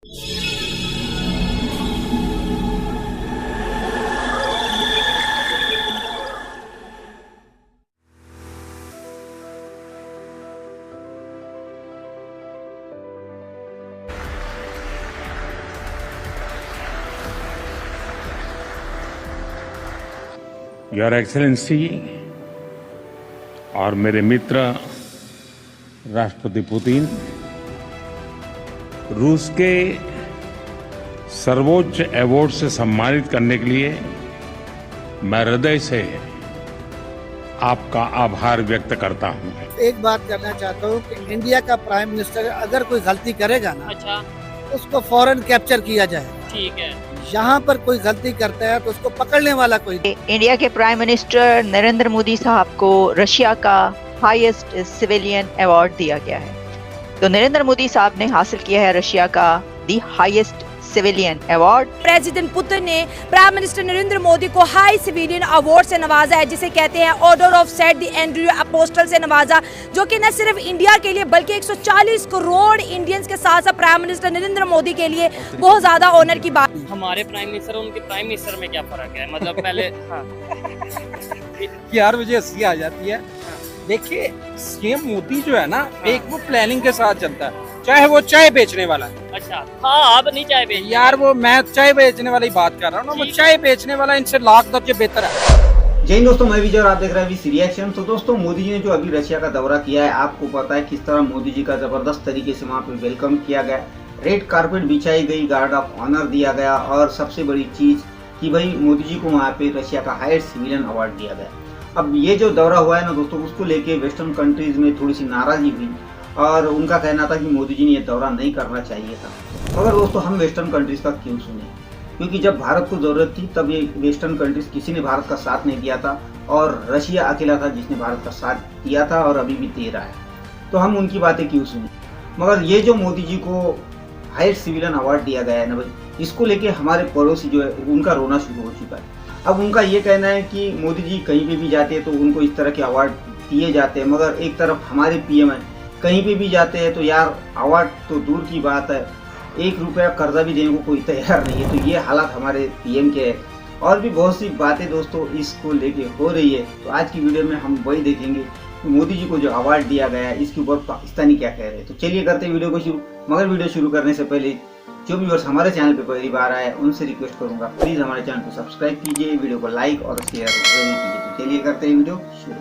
Your excellency और मेरे मित्र राष्ट्रपति पुतिन, रूस के सर्वोच्च अवार्ड से सम्मानित करने के लिए मैं हृदय से आपका आभार व्यक्त करता हूं। एक बात करना चाहता हूं कि इंडिया का प्राइम मिनिस्टर अगर कोई गलती करेगा ना, अच्छा, उसको फौरन कैप्चर किया जाए। ठीक है। यहाँ पर कोई गलती करता है तो उसको पकड़ने वाला कोई। इंडिया के प्राइम मिनिस्टर नरेंद्र मोदी साहब को रशिया का हाईएस्ट सिविलियन अवार्ड दिया गया है। तो नरेंद्र मोदी साहब ने हासिल किया है रशिया का the highest civilian award. President Putin ने प्राइम मिनिस्टर नरेंद्र मोदी को हाई सिविलियन अवार्ड से नवाजा है, जिसे कहते हैं order of saint the Andrew apostle से नवाजा, जो कि न सिर्फ इंडिया के लिए बल्कि 140 करोड़ इंडियंस के साथ साथ प्राइम मिनिस्टर नरेंद्र मोदी के लिए बहुत ज्यादा ऑनर की बात। हमारे प्राइम मिनिस्टर और उनके प्राइम मिनिस्टर में क्या फर्क है? मतलब पहले यार मुझे हंसी आ जाती है। देखिए, सीएम मोदी जो है ना, एक वो प्लानिंग के साथ चलता है, चाहे वो चाय बेचने वाला है। अच्छा, हाँ, अब नहीं चाय बेच यार वो मैं चाय बेचने वाली बात कर रहा हूँ ना, वो चाय बेचने वाला इनसे लाख दर्जे बेहतर है। जय हिंद दोस्तों, मैं विजय और आप देख रहे हैं वी रिएक्शन। तो दोस्तों, मोदी जी ने जो अभी रशिया का दौरा किया है, आपको पता है किस तरह मोदी जी का जबरदस्त तरीके से वहाँ पे वेलकम किया गया, रेड कारपेट बिछाई गई, गार्ड ऑफ ऑनर दिया गया, और सबसे बड़ी चीज कि भाई मोदी जी को वहाँ पे रशिया का हाईएस्ट सिविलियन अवार्ड दिया गया। अब ये जो दौरा हुआ है ना दोस्तों, उसको लेके वेस्टर्न कंट्रीज में थोड़ी सी नाराजगी हुई और उनका कहना था कि मोदी जी ने ये दौरा नहीं करना चाहिए था। मगर दोस्तों, हम वेस्टर्न कंट्रीज का क्यों सुने? क्योंकि जब भारत को जरूरत थी तब ये वेस्टर्न कंट्रीज किसी ने भारत का साथ नहीं दिया था, और रशिया अकेला था जिसने भारत का साथ दिया था और अभी भी दे रहा है। तो हम उनकी बातें क्यों सुने? मगर ये जो मोदी जी को हाईएस्ट सिविलियन अवार्ड दिया गया है ना भाई, इसको लेके हमारे पड़ोसी जो है उनका रोना शुरू हो चुका है। अब उनका ये कहना है कि मोदी जी कहीं पे भी जाते हैं तो उनको इस तरह के अवार्ड दिए जाते हैं, मगर एक तरफ हमारे पीएम है, कहीं पे भी जाते हैं तो यार अवार्ड तो दूर की बात है, 1 रुपया कर्जा भी देने को कोई तैयार नहीं है। तो ये हालात हमारे पीएम के है, और भी बहुत सी बातें दोस्तों इसको लेके हो रही है। तो आज की वीडियो में हम वही देखेंगे कि मोदी जी को जो अवार्ड दिया गया है इसके ऊपर पाकिस्तानी क्या कह रहे हैं। तो चलिए करते हैं वीडियो को शुरू। मगर वीडियो शुरू करने से पहले जो व्यूअर्स हमारे चैनल पे पहली बार आए उनसे रिक्वेस्ट करूंगा, प्लीज हमारे चैनल को सब्सक्राइब कीजिए, वीडियो को लाइक और शेयर जरूर कीजिए। तो चलिए करते हैं वीडियो शुरू।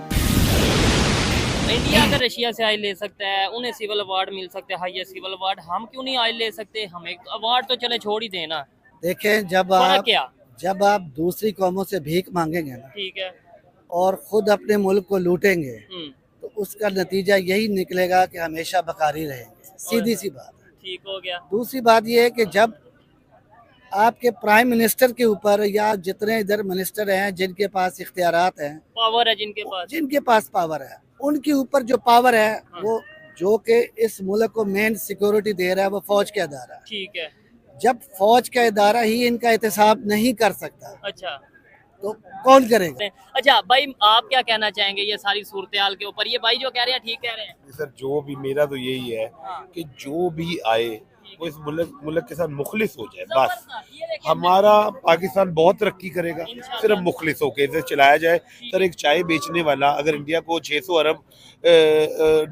इंडिया अगर रशिया से आयल ले सकता है, उन्हें सिविल अवार्ड मिल सकते हैं, हाईएस्ट सिविल अवार्ड, हम क्यों नहीं आयल ले सकते? हमें अवार्ड तो चले छोड़ ही देना। देखें, जब आप दूसरी कौमों से भीख मांगेंगे ना, ठीक है, और खुद अपने मुल्क को लूटेंगे, तो उसका नतीजा यही निकलेगा कि हमेशा बकारी रहेंगे। सीधी सी बात है। ठीक हो गया। दूसरी बात यह है कि जब आपके प्राइम मिनिस्टर के ऊपर या जितने इधर मिनिस्टर हैं जिनके पास इख्तियारात हैं, पावर है, जिनके पास पावर है, उनके ऊपर जो पावर है वो जो कि इस मुल्क को मेन सिक्योरिटी दे रहा है वो फौज का इदारा है। ठीक है। जब फौज का इदारा ही इनका एहतसाब नहीं कर सकता, अच्छा, तो कौन करेगा? अच्छा भाई, आप क्या कहना चाहेंगे ये सारी सूरत-ए-हाल के ऊपर? ये भाई जो कह रहे हैं ठीक कह रहे हैं? सर, जो भी मेरा तो यही है कि जो भी आए वो इस मुल्क के साथ मुखलिस हो जाए, बस। हमारा पाकिस्तान बहुत तरक्की करेगा सिर्फ मुखलिस होके इसे चलाया जाए। सर, एक चाय बेचने वाला अगर इंडिया को 600 अरब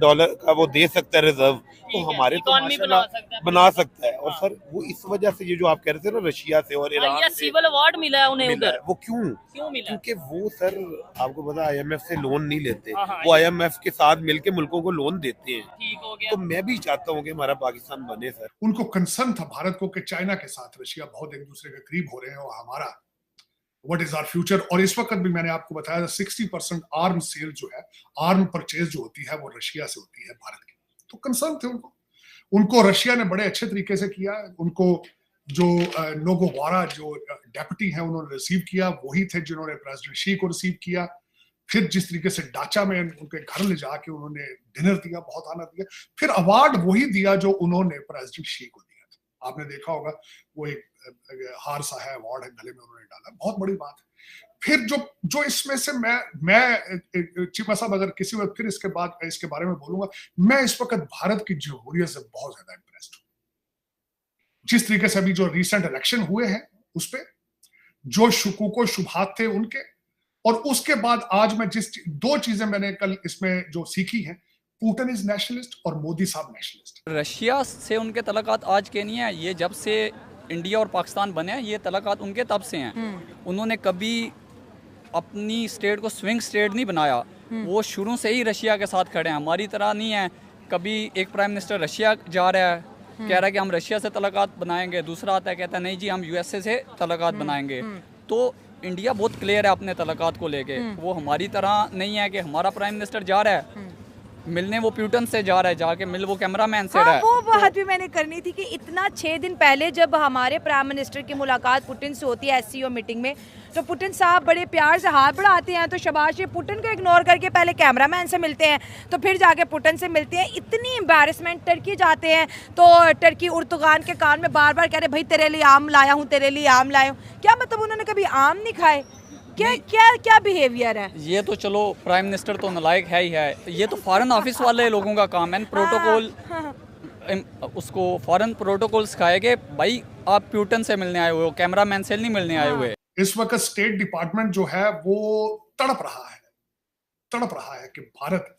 डॉलर का वो दे सकता है रिजर्व, तो हमारे तो माशाल्लाह बना सकता है। और सर, वो इस वजह से ये जो आप कह रहे थे ना, रशिया से और ईरान से सिविल अवार्ड मिला है उन्हें उधर, वो क्यों मिला? क्योंकि वो सर, आपको पता IMF से लोन नहीं लेते, वो IMF के साथ मिलके मुल्कों को लोन देते हैं। ठीक हो गया। तो मैं भी चाहता हूँ कि हमारा पाकिस्तान बने। सर, उनको कंसर्न था भारत को कि चाइना के साथ रशिया बहुत एक दूसरे के करीब हो रहे हैं, और हमारा व्हाट इज आवर फ्यूचर। और इस वक्त भी मैंने आपको बताया 60% आर्म सेल जो है, आर्म परचेज जो होती है वो रशिया से होती है भारत की। तो कंसर्न थे उनको रशिया ने बड़े अच्छे तरीके से किया। उनको जो नोगोवारा जो डेप्यूटी है उन्होंने रिसीव किया, वही थे जिन्होंने प्रेसिडेंट शी को रिसीव किया। फिर जिस तरीके से डाचा में उनके घर ले जाके उन्होंने डिनर दिया, बहुत आनंद दिया। फिर अवार्ड वही दिया जो उन्होंने प्रेसिडेंट शी को दिया था। आपने देखा होगा वो एक हार सा है, अवार्ड है, गले में उन्होंने डाला, बहुत बड़ी बात है। फिर जो इसमें से मैं चीमा साहब, अगर किसी वक्त फिर इसके बारे में बोलूंगा, मैं इस वक्त भारत की जमहूरियत से बहुत ज्यादा इंप्रेस्ड हूँ। जिस तरीके से अभी जो रिसेंट इलेक्शन हुए हैं उस पे जो शुकूको शुभात थे उनके, और उसके बाद आज मैं दो चीजें मैंने कल इसमें जो सीखी हैं, पुतिन इज नेशनलिस्ट और मोदी साहब नेशनलिस्ट। रशिया से उनके तल्लुकात आज के नहीं है, ये जब से इंडिया और पाकिस्तान बने हैं ये तल्लुकात उनके तब से हैं। उन्होंने कभी अपनी स्टेट को स्विंग स्टेट नहीं बनाया, वो शुरू से ही रशिया के साथ खड़े हैं। हमारी तरह नहीं है कभी एक प्राइम मिनिस्टर रशिया जा रहा है कह रहा है कि हम रशिया से तल्लुकात बनाएंगे, दूसरा आता है कहता है नहीं जी हम यूएसए से तल्लुकात बनाएंगे। तो इंडिया बहुत क्लियर है अपने तल्लुकात को लेके, वो हमारी तरह नहीं है कि हमारा प्राइम मिनिस्टर जा रहा है मिलने, वो प्यूटन से जा रहा है, जाके मिल वो कैमरामैन से रहा है। वो बात भी मैंने करनी थी कि इतना 6 दिन पहले जब हमारे प्राइम मिनिस्टर की मुलाकात पुतिन से होती है एससीओ मीटिंग में, तो पुतिन साहब बड़े प्यार से हाथ बढ़ाते हैं, तो शाबाश ये पुतिन को इग्नोर करके पहले कैमरामैन से मिलते हैं, तो फिर जाके पुतिन से मिलते हैं। इतनी एम्बैरेसमेंट, टर्की जाते हैं तो टर्की उर्तुगान के कान में बार बार कह रहे भाई तेरे लिए आम लाया हूँ, तेरे लिए आम लाया हूँ। क्या मतलब उन्होंने कभी आम नहीं खाए? क्या क्या क्या बिहेवियर है ये? तो चलो प्राइम मिनिस्टर तो नालायक है ही है, ये तो फॉरेन ऑफिस वाले लोगों का काम है। प्रोटोकॉल उसको फॉरेन प्रोटोकॉल सिखाए कि भाई आप प्यूटन से मिलने आए हुए हो, कैमरामैन से नहीं मिलने आए हुए। इस वक्त स्टेट डिपार्टमेंट जो है वो तड़प रहा है कि भारत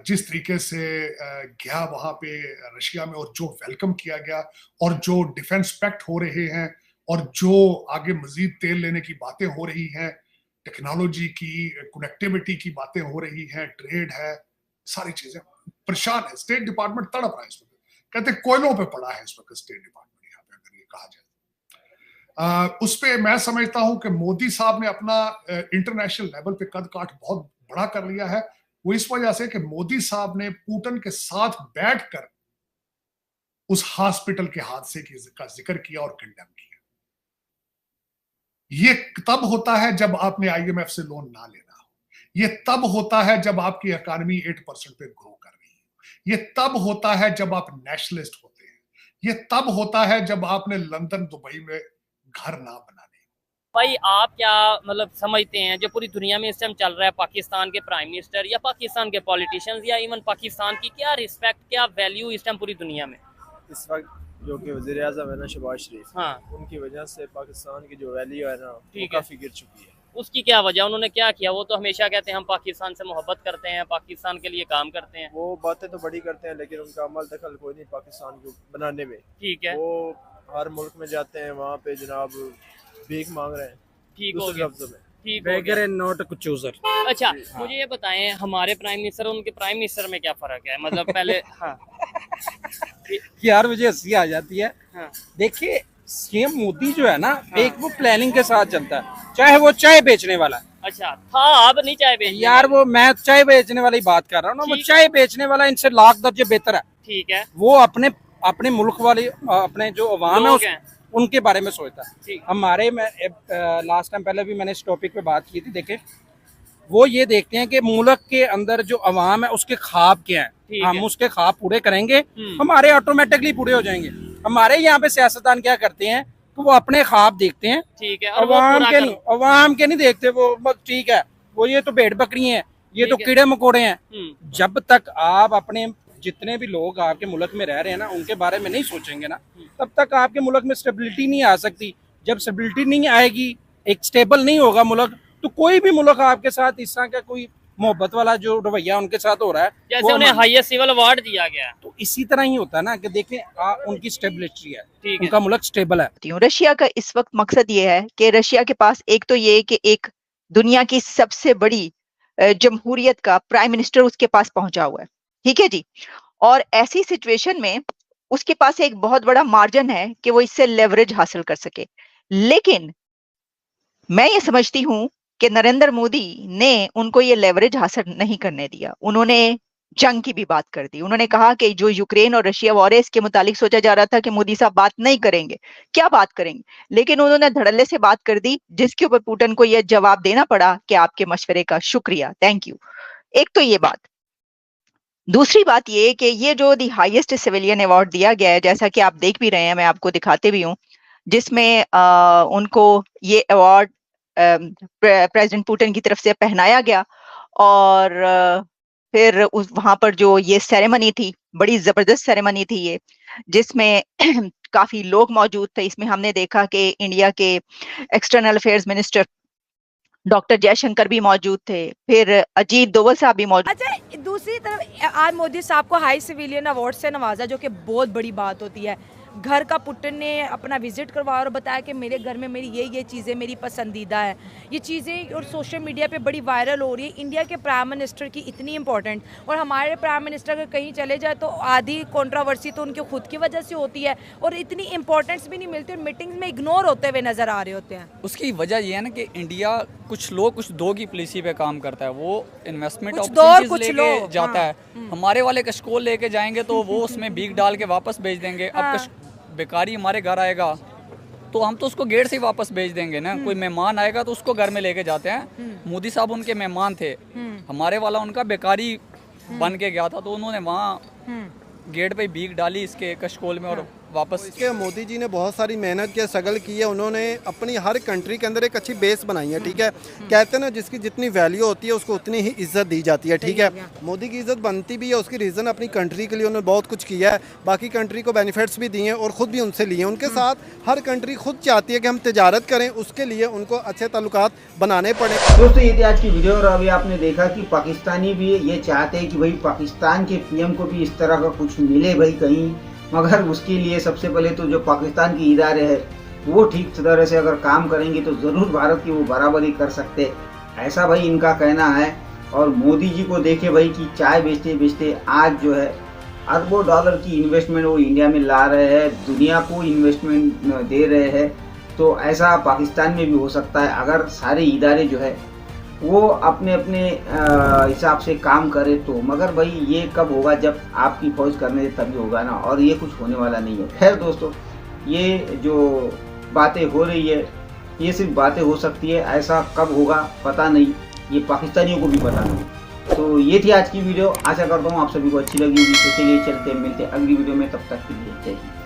जिस तरीके से गया वहां पे रशिया में, और जो वेलकम किया गया, और जो डिफेंस पैक्ट हो रहे हैं, और जो आगे मजीद तेल लेने की बातें हो रही हैं, टेक्नोलॉजी की, कनेक्टिविटी की बातें हो रही हैं, ट्रेड है, सारी चीजें परेशान है। स्टेट डिपार्टमेंट तड़प रहा है इस वक्त, कहते कोयलों पे पड़ा है इस वक्त स्टेट डिपार्टमेंट, यहाँ पे अगर ये कहा जाए। उस पे मैं समझता हूं कि मोदी साहब ने अपना इंटरनेशनल लेवल पे कद काठ बहुत बड़ा कर लिया है। वो इस वजह से कि मोदी साहब ने पुतिन के साथ बैठकर उस हॉस्पिटल के हादसे का जिक्र किया और कंडेम किया। ये तब होता है जब आपने आईएमएफ से लोन ना लेना हो, ये तब होता है जब आपकी इकॉनमी 8% पे ग्रो कर रही है, ये तब होता है जब आप नेशनलिस्ट होते हैं, ये तब होता है जब आपने लंदन दुबई में घर ना बनाने। भाई आप क्या मतलब समझते हैं जो पूरी दुनिया में इस टाइम चल रहा है, पाकिस्तान के प्राइम मिनिस्टर या पाकिस्तान के पॉलिटिशियंस या इवन पाकिस्तान की क्या रिस्पेक्ट, क्या वैल्यू इस टाइम पूरी दुनिया में? इस वक्त जो कि वज़ीर आज़म है ना शहबाज शरीफ, हाँ, उनकी वजह से पाकिस्तान की जो वैल्यू है ना वो काफ़ी गिर चुकी है। उसकी क्या वजह, उन्होंने क्या किया? वो तो हमेशा कहते हैं हम पाकिस्तान से मोहब्बत करते हैं, पाकिस्तान के लिए काम करते हैं। वो बातें तो बड़ी करते हैं लेकिन उनका अमल दखल कोई नहीं पाकिस्तान को बनाने में। ठीक है, वो हर मुल्क में जाते हैं, वहाँ पे जनाब भीख मांग रहे हैं। ठीक हो गया, ठीक हो बेगर एंड नॉट अ चूजर। अच्छा मुझे ये बताएं हमारे प्राइम मिनिस्टर और उनके प्राइम मिनिस्टर में क्या फर्क है? मतलब पहले हाँ यार मुझे हंसी आ जाती है। हाँ। देखिए सीएम मोदी जो है ना, एक वो प्लानिंग के साथ चलता है, चाहे वो चाय बेचने वाला। अच्छा था, अब नहीं चाय बेचने यार वो मैं चाय बेचने वाली बात कर रहा हूँ ना, वो चाय बेचने वाला इनसे लाख दर्जे बेहतर है। ठीक है, वो अपने मुल्क वाले, अपने जो अवाम है उनके बारे में सोचता है। हमारे में लास्ट टाइम पहले भी मैंने इस टॉपिक पे बात की थी। देखें वो ये देखते हैं कि मुल्क के अंदर जो अवाम है उसके ख्वाब क्या है, हम उसके ख्वाब पूरे करेंगे, हमारे ऑटोमेटिकली पूरे हो जाएंगे। हमारे यहाँ पे सियासतदान क्या करते हैं तो वो अपने ख्वाब देखते हैं, ठीक है, अवाम के नहीं देखते। वो ठीक है, वो ये तो भेड़ बकरी हैं, ये तो कीड़े मकोड़े हैं। जब तक आप अपने जितने भी लोग आपके मुल्क में रह रहे हैं ना उनके बारे में नहीं सोचेंगे ना, तब तक आपके मुल्क में स्टेबिलिटी नहीं आ सकती। जब स्टेबिलिटी नहीं आएगी, एक स्टेबल नहीं होगा मुल्क, तो कोई भी मुल्क आपके साथ इस तरह का कोई मोहब्बत वाला जो रवैया उनके साथ हो रहा है, जैसे उन्हें हाईएस्ट सिविल अवार्ड दिया गया, तो इसी तरह ही होता है ना कि देखें उनकी स्टेबिलिटी है, उनका मुल्क स्टेबल है। रशिया का इस वक्त मकसद ये है कि रशिया के पास एक तो ये कि एक दुनिया की सबसे बड़ी जमहूरियत का प्राइम मिनिस्टर उसके पास पहुंचा हुआ है, ठीक है जी। और ऐसी सिचुएशन में उसके पास एक बहुत बड़ा मार्जिन है कि वो इससे लेवरेज हासिल कर सके। लेकिन मैं ये समझती हूं कि नरेंद्र मोदी ने उनको ये लेवरेज हासिल नहीं करने दिया। उन्होंने जंग की भी बात कर दी। उन्होंने कहा कि जो यूक्रेन और रशिया वॉर है इसके मुतालिक सोचा जा रहा था कि मोदी साहब बात नहीं करेंगे, क्या बात करेंगे, लेकिन उन्होंने धड़ल्ले से बात कर दी, जिसके ऊपर पुतिन को यह जवाब देना पड़ा कि आपके मशवरे का शुक्रिया, थैंक यू। एक तो ये बात। दूसरी बात ये कि ये जो दी हाईएस्ट सिविलियन अवार्ड दिया गया है, जैसा कि आप देख भी रहे हैं, मैं आपको दिखाते भी हूँ, जिसमें उनको ये अवार्ड प्रेसिडेंट पुतिन की तरफ से पहनाया गया। और फिर वहां पर जो ये सेरेमनी थी, बड़ी जबरदस्त सेरेमनी थी ये, जिसमें काफी लोग मौजूद थे। इसमें हमने देखा कि इंडिया के external affairs minister doctor Jaishankar भी मौजूद थे, फिर अजीत डोवल साहब भी मौजूद। अच्छा, दूसरी तरफ आज मोदी साहब को हाई सिविलियन अवार्ड से नवाजा, जो कि बहुत बड़ी बात होती है। घर का पुटन ने अपना विजिट करवाया और बताया कि मेरे घर में मेरी ये चीज़ें मेरी पसंदीदा है। ये चीज़ें और सोशल मीडिया पे बड़ी वायरल हो रही है। इंडिया के प्राइम मिनिस्टर की इतनी इंपॉर्टेंट, और हमारे प्राइम मिनिस्टर अगर कहीं चले जाए तो आधी कंट्रोवर्सी तो उनके खुद की वजह से होती है और इतनी इंपॉर्टेंस भी नहीं मिलती और मीटिंग्स में इग्नोर होते हुए नज़र आ रहे होते हैं। उसकी वजह ये है ना कि इंडिया कुछ लोग कुछ दो की पॉलिसी पे काम करता है। वो इन्वेस्टमेंट अपॉर्चुनिटीज लेके जाता है। हमारे वाले कशकोल लेके जाएंगे तो वो उसमें भीख डाल के वापस भेज देंगे। अब बेकारी हमारे घर आएगा तो हम तो उसको गेट से ही वापस भेज देंगे ना। कोई मेहमान आएगा तो उसको घर में लेके जाते हैं। मोदी साहब उनके मेहमान थे, हमारे वाला उनका बेकारी बन के गया था तो उन्होंने वहाँ गेट पे भीख डाली इसके कशकोल में और वापस। इसके मोदी जी ने बहुत सारी मेहनत की, स्ट्रगल की है। उन्होंने अपनी हर कंट्री के अंदर एक अच्छी बेस बनाई है, ठीक है। कहते हैं ना, जिसकी जितनी वैल्यू होती है उसको उतनी ही इज्जत दी जाती है, ठीक है। मोदी की इज्जत बनती भी है, उसकी रीज़न अपनी कंट्री के लिए उन्होंने बहुत कुछ किया है। बाकी कंट्री को बेनिफिट्स भी दिए हैं और ख़ुद भी उनसे लिए हैं। उनके साथ हर कंट्री खुद चाहती है कि हम तिजारत करें, उसके लिए उनको अच्छे ताल्लुकात बनाने पड़े। दोस्तों, ये थी आज की वीडियो और अभी आपने देखा कि पाकिस्तानी भी ये चाहते हैं कि भाई पाकिस्तान के पीएम को भी इस तरह का कुछ मिले भाई कहीं, मगर उसके लिए सबसे पहले तो जो पाकिस्तान के इदारे हैं वो ठीक तरह से अगर काम करेंगे तो ज़रूर भारत की वो बराबरी कर सकते, ऐसा भाई इनका कहना है। और मोदी जी को देखे भाई कि चाय बेचते बेचते आज जो है अरबों डॉलर की इन्वेस्टमेंट वो इंडिया में ला रहे हैं, दुनिया को इन्वेस्टमेंट दे रहे हैं। तो ऐसा पाकिस्तान में भी हो सकता है अगर सारे इदारे जो है वो अपने अपने हिसाब से काम करे तो। मगर भाई ये कब होगा, जब आपकी फौज करने तभी होगा ना, और ये कुछ होने वाला नहीं है। खैर दोस्तों, ये जो बातें हो रही है ये सिर्फ बातें हो सकती है, ऐसा कब होगा पता नहीं, ये पाकिस्तानियों को भी पता नहीं। तो ये थी आज की वीडियो, आशा करता हूँ आप सभी को अच्छी लगी होगी। तो चलिए चलते मिलते अगली वीडियो में, तब तक के लिए जय हिंद।